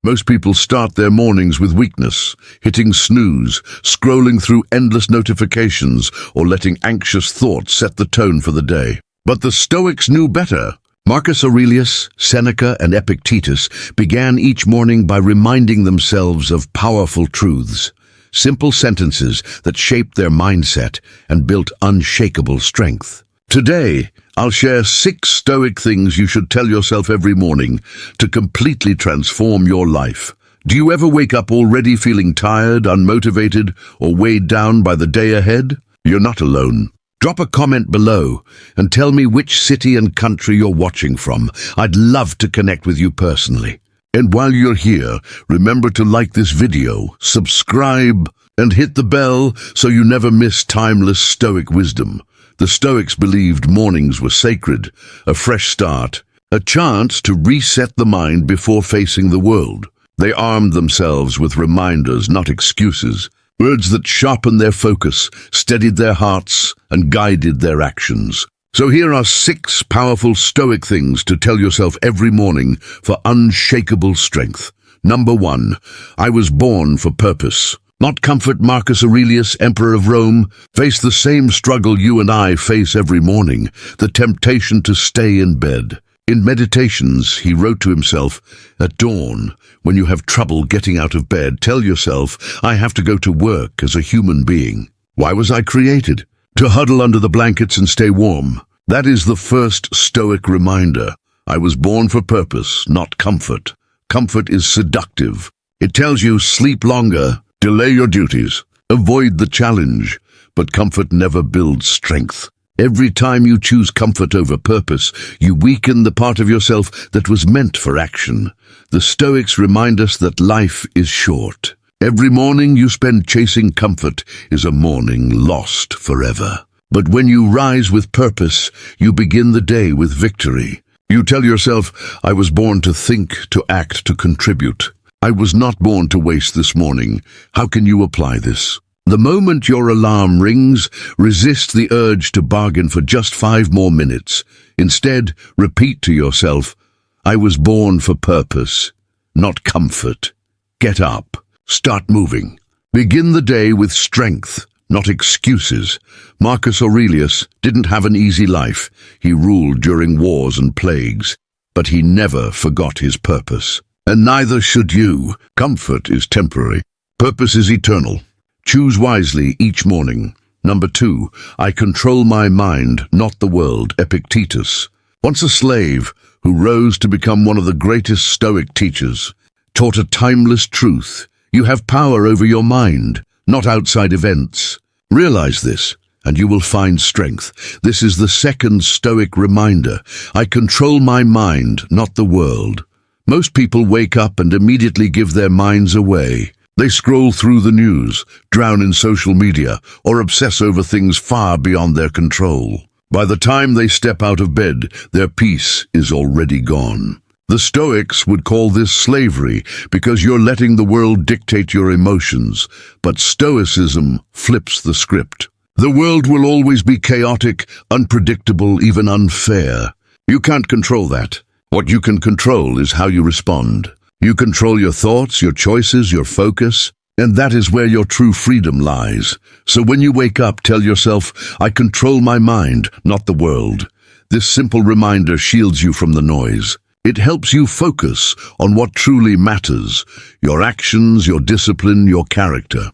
Most people start their mornings with weakness, hitting snooze, scrolling through endless notifications, or letting anxious thoughts set the tone for the day. But the Stoics knew better. Marcus Aurelius, Seneca, and Epictetus began each morning by reminding themselves of powerful truths, simple sentences that shaped their mindset and built unshakable strength. Today, I'll share 6 Stoic things you should tell yourself every morning to completely transform your life. Do you ever wake up already feeling tired, unmotivated, or weighed down by the day ahead? You're not alone. Drop a comment below and tell me which city and country you're watching from. I'd love to connect with you personally. And while you're here, remember to like this video, subscribe, and hit the bell so you never miss timeless Stoic wisdom. The Stoics believed mornings were sacred, a fresh start, a chance to reset the mind before facing the world. They armed themselves with reminders, not excuses, words that sharpened their focus, steadied their hearts, and guided their actions. So here are 6 powerful Stoic things to tell yourself every morning for unshakable strength. Number 1, I was born for purpose. Not comfort. Marcus Aurelius, Emperor of Rome, faced the same struggle you and I face every morning, the temptation to stay in bed. In Meditations, he wrote to himself, "At dawn, when you have trouble getting out of bed, tell yourself, I have to go to work as a human being. Why was I created? To huddle under the blankets and stay warm." That is the first Stoic reminder. I was born for purpose, not comfort. Comfort is seductive. It tells you sleep longer, delay your duties, avoid the challenge, but comfort never builds strength. Every time you choose comfort over purpose, you weaken the part of yourself that was meant for action. The Stoics remind us that life is short. Every morning you spend chasing comfort is a morning lost forever. But when you rise with purpose, you begin the day with victory. You tell yourself, I was born to think, to act, to contribute. I was not born to waste this morning. How can you apply this? The moment your alarm rings, resist the urge to bargain for just 5 more minutes. Instead, repeat to yourself, I was born for purpose, not comfort. Get up. Start moving. Begin the day with strength, not excuses. Marcus Aurelius didn't have an easy life. He ruled during wars and plagues, but he never forgot his purpose. And neither should you. Comfort is temporary. Purpose is eternal. Choose wisely each morning. Number 2, I control my mind, not the world. Epictetus, once a slave who rose to become one of the greatest Stoic teachers, taught a timeless truth. You have power over your mind, not outside events. Realize this, and you will find strength. This is the second Stoic reminder. I control my mind, not the world. Most people wake up and immediately give their minds away. They scroll through the news, drown in social media, or obsess over things far beyond their control. By the time they step out of bed, their peace is already gone. The Stoics would call this slavery because you're letting the world dictate your emotions, but Stoicism flips the script. The world will always be chaotic, unpredictable, even unfair. You can't control that. What you can control is how you respond. You control your thoughts, your choices, your focus, and that is where your true freedom lies. So when you wake up, tell yourself, I control my mind, not the world. This simple reminder shields you from the noise. It helps you focus on what truly matters, your actions, your discipline, your character.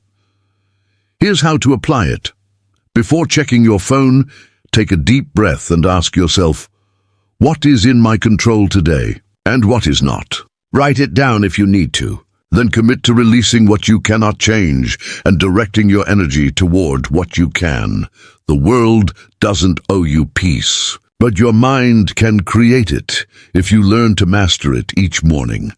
Here's how to apply it. Before checking your phone, take a deep breath and ask yourself, what is in my control today, and what is not? Write it down if you need to. Then commit to releasing what you cannot change and directing your energy toward what you can. The world doesn't owe you peace, but your mind can create it if you learn to master it each morning.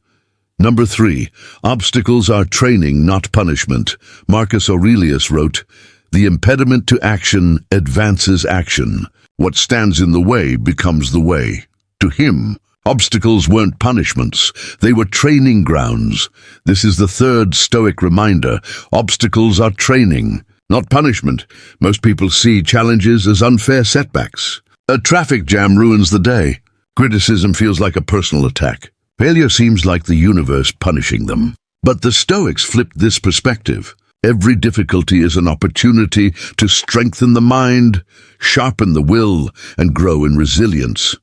Number 3, obstacles are training, not punishment. Marcus Aurelius wrote, the impediment to action advances action. What stands in the way becomes the way. To him, obstacles weren't punishments, they were training grounds. This is the third Stoic reminder. Obstacles are training, not punishment. Most people see challenges as unfair setbacks. A traffic jam ruins the day. Criticism feels like a personal attack. Failure seems like the universe punishing them. But the Stoics flipped this perspective. Every difficulty is an opportunity to strengthen the mind, sharpen the will, and grow in resilience.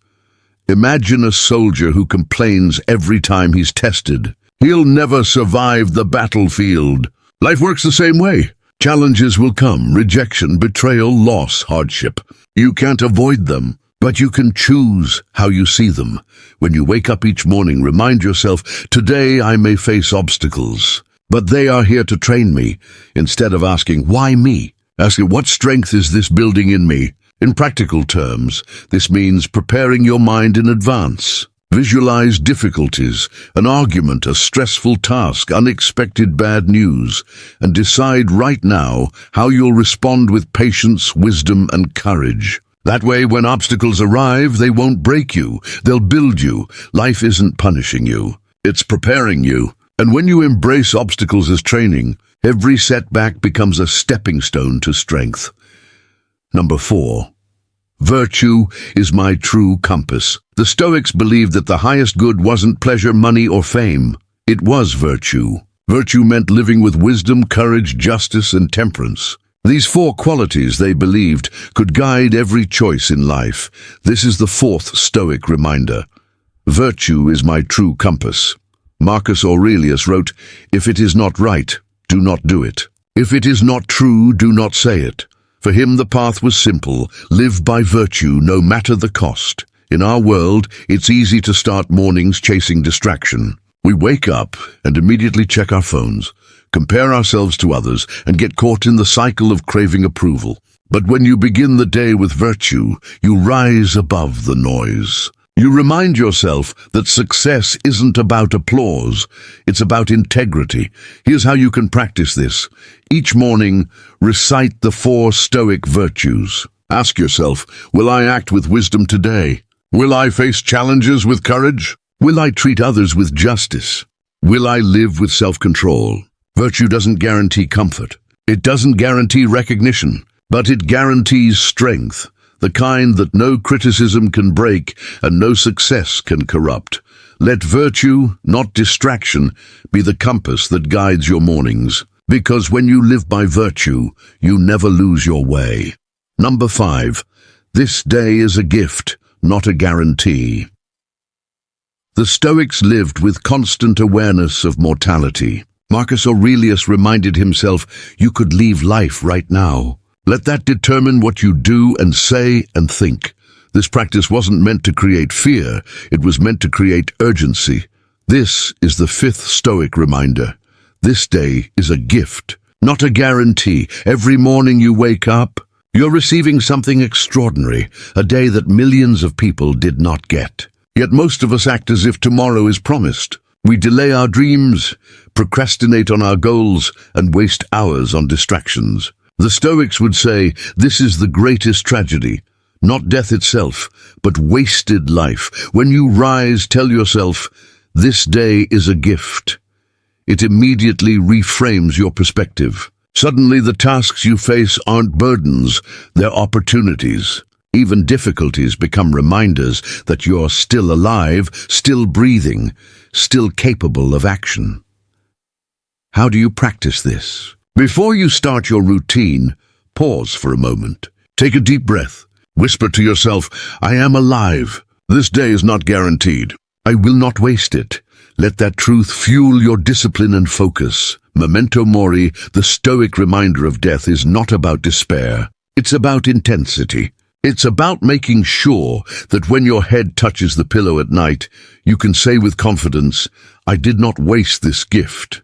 Imagine a soldier who complains every time he's tested. He'll never survive the battlefield. Life works the same way. Challenges will come: rejection, betrayal, loss, hardship. You can't avoid them, but you can choose how you see them. When you wake up each morning, remind yourself, today I may face obstacles, but they are here to train me. Instead of asking, why me? Ask, what strength is this building in me? In practical terms, this means preparing your mind in advance. Visualize difficulties, an argument, a stressful task, unexpected bad news, and decide right now how you'll respond with patience, wisdom, and courage. That way, when obstacles arrive, they won't break you, they'll build you. Life isn't punishing you, it's preparing you. And when you embrace obstacles as training, every setback becomes a stepping stone to strength. Number 4. Virtue is my true compass. The Stoics believed that the highest good wasn't pleasure, money, or fame. It was virtue. Virtue meant living with wisdom, courage, justice, and temperance. These 4 qualities, they believed, could guide every choice in life. This is the 4th Stoic reminder. Virtue is my true compass. Marcus Aurelius wrote, "If it is not right, do not do it. If it is not true, do not say it." For him the path was simple: live by virtue no matter the cost. In our world, it's easy to start mornings chasing distraction. We wake up and immediately check our phones, compare ourselves to others, and get caught in the cycle of craving approval. But when you begin the day with virtue, you rise above the noise. You remind yourself that success isn't about applause, it's about integrity. Here's how you can practice this. Each morning, recite the 4 Stoic virtues. Ask yourself, will I act with wisdom today? Will I face challenges with courage? Will I treat others with justice? Will I live with self-control? Virtue doesn't guarantee comfort. It doesn't guarantee recognition, but it guarantees strength. The kind that no criticism can break and no success can corrupt. Let virtue, not distraction, be the compass that guides your mornings. Because when you live by virtue, you never lose your way. Number 5. This day is a gift, not a guarantee. The Stoics lived with constant awareness of mortality. Marcus Aurelius reminded himself, you could leave life right now. Let that determine what you do and say and think. This practice wasn't meant to create fear, it was meant to create urgency. This is the 5th Stoic reminder. This day is a gift, not a guarantee. Every morning you wake up, you're receiving something extraordinary, a day that millions of people did not get. Yet most of us act as if tomorrow is promised. We delay our dreams, procrastinate on our goals, and waste hours on distractions. The Stoics would say, this is the greatest tragedy, not death itself, but wasted life. When you rise, tell yourself, this day is a gift. It immediately reframes your perspective. Suddenly the tasks you face aren't burdens, they're opportunities. Even difficulties become reminders that you're still alive, still breathing, still capable of action. How do you practice this? Before you start your routine, pause for a moment. Take a deep breath. Whisper to yourself, I am alive. This day is not guaranteed. I will not waste it. Let that truth fuel your discipline and focus. Memento mori, the Stoic reminder of death, is not about despair. It's about intensity. It's about making sure that when your head touches the pillow at night, you can say with confidence, I did not waste this gift.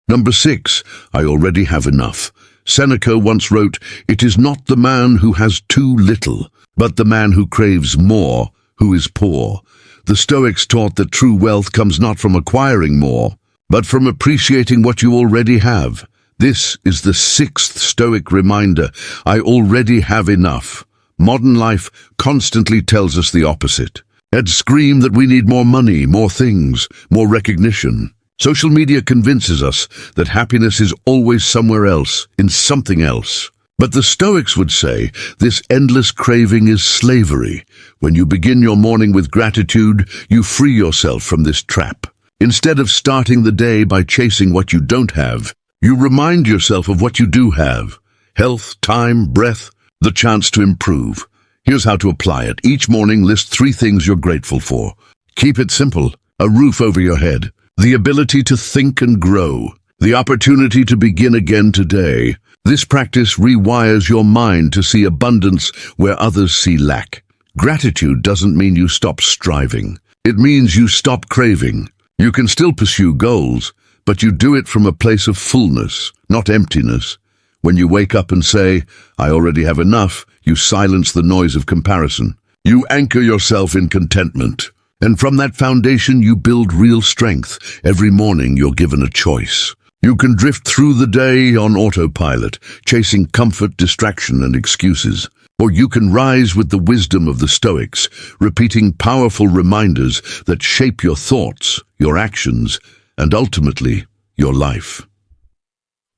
Number 6, I already have enough. Seneca once wrote, it is not the man who has too little, but the man who craves more, who is poor. The Stoics taught that true wealth comes not from acquiring more, but from appreciating what you already have. This is the 6th Stoic reminder, I already have enough. Modern life constantly tells us the opposite. Heads scream that we need more money, more things, more recognition. Social media convinces us that happiness is always somewhere else, in something else. But the Stoics would say this endless craving is slavery. When you begin your morning with gratitude, you free yourself from this trap. Instead of starting the day by chasing what you don't have, you remind yourself of what you do have. Health, time, breath, the chance to improve. Here's how to apply it. Each morning, list 3 things you're grateful for. Keep it simple. A roof over your head, the ability to think and grow, the opportunity to begin again today. This practice rewires your mind to see abundance where others see lack. Gratitude doesn't mean you stop striving. It means you stop craving. You can still pursue goals, but you do it from a place of fullness, not emptiness. When you wake up and say, "I already have enough," you silence the noise of comparison. You anchor yourself in contentment. And from that foundation, you build real strength. Every morning, you're given a choice. You can drift through the day on autopilot, chasing comfort, distraction, and excuses. Or you can rise with the wisdom of the Stoics, repeating powerful reminders that shape your thoughts, your actions, and ultimately, your life.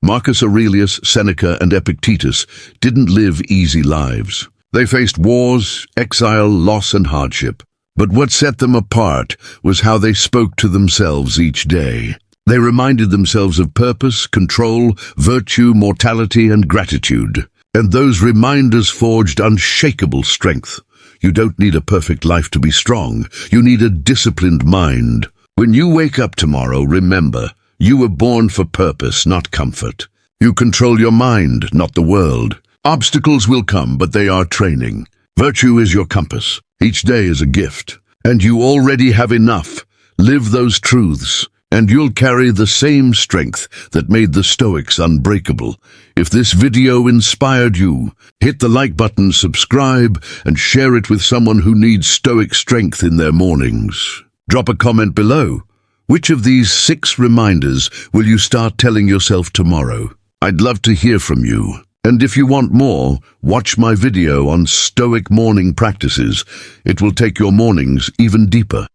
Marcus Aurelius, Seneca, and Epictetus didn't live easy lives. They faced wars, exile, loss, and hardship. But what set them apart was how they spoke to themselves each day. They reminded themselves of purpose, control, virtue, mortality, and gratitude. And those reminders forged unshakable strength. You don't need a perfect life to be strong. You need a disciplined mind. When you wake up tomorrow, remember, you were born for purpose, not comfort. You control your mind, not the world. Obstacles will come, but they are training. Virtue is your compass. Each day is a gift. And you already have enough. Live those truths, and you'll carry the same strength that made the Stoics unbreakable. If this video inspired you, hit the like button, subscribe, and share it with someone who needs Stoic strength in their mornings. Drop a comment below. Which of these 6 reminders will you start telling yourself tomorrow? I'd love to hear from you. And if you want more, watch my video on Stoic morning practices. It will take your mornings even deeper.